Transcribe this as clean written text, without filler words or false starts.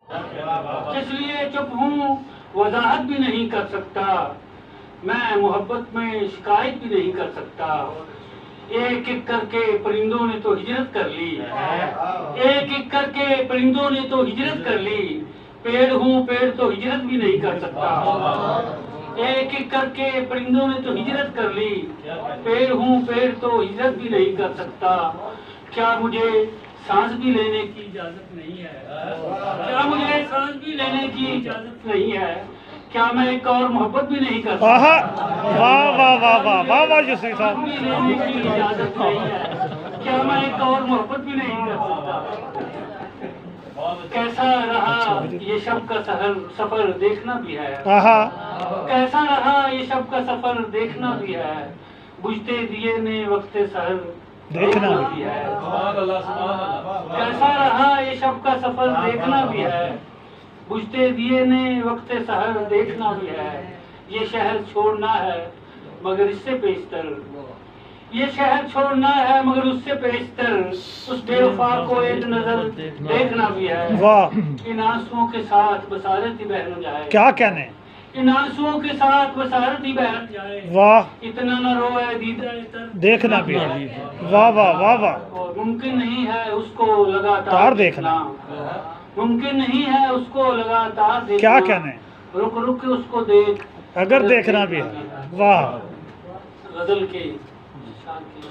اس لیے چپ ہوں، وضاحت بھی نہیں کر سکتا، میں محبت میں شکایت بھی نہیں کر سکتا۔ ایک ایک کر کے پرندوں نے تو ہجرت کر لی، ایک ایک کر کے پرندوں نے تو ہجرت کر لی، پیڑ ہوں پیڑ تو ہجرت بھی نہیں کر سکتا۔ ایک ایک کر کے پرندوں نے تو ہجرت کر لی، پیڑ ہوں پیڑ تو ہجرت بھی نہیں کر سکتا۔ کیا مجھے سانس بھی لینے کی اجازت نہیں ہے؟ کیا مجھے سانس بھی لینے کی اجازت نہیں ہے؟ کیا میں ایک اور محبت بھی نہیں کر سکتا؟ واہ واہ واہ واہ واہ واہ یوسف صاحب، بھی لینے کی اجازت نہیں ہے، کیا میں ایک اور محبت بھی نہیں کر سکتا؟ کیسا رہا یہ شب کا سفر دیکھنا بھی ہے، کیسا رہا یہ شب کا سفر دیکھنا بھی ہے، بجھتے دیے نے وقت سحر دیکھنا بھی ہے۔ کیسا رہا یہ شب کا سفر دیکھنا بھی ہے، بجھتے دیے نے وقت سحر دیکھنا بھی ہے۔ یہ شہر چھوڑنا ہے مگر اس سے بیشتر، یہ شہر چھوڑنا ہے مگر اس سے بیشتر، اس بے وفا کو ایک نظر دیکھنا بھی ہے۔ ان آنسوؤں کے ساتھ بصارت ہی بہہ نہ جائے، کیا کہنے، ان آنسوؤں کے ساتھ بصارت ہی بہہ نہ جائے، واہ، اتنا نہ روئے دیدہ تر دیکھنا بھی ہے، واہ واہ واہ واہ، اور ممکن نہیں ہے اس کو لگاتار دیکھنا، ممکن نہیں ہے اس کو لگاتار دیکھنا، کیا کہنے، رک رک کے اس کو دیکھ اگر دیکھنا بھی ہے، واہ۔ غزل کے شان کے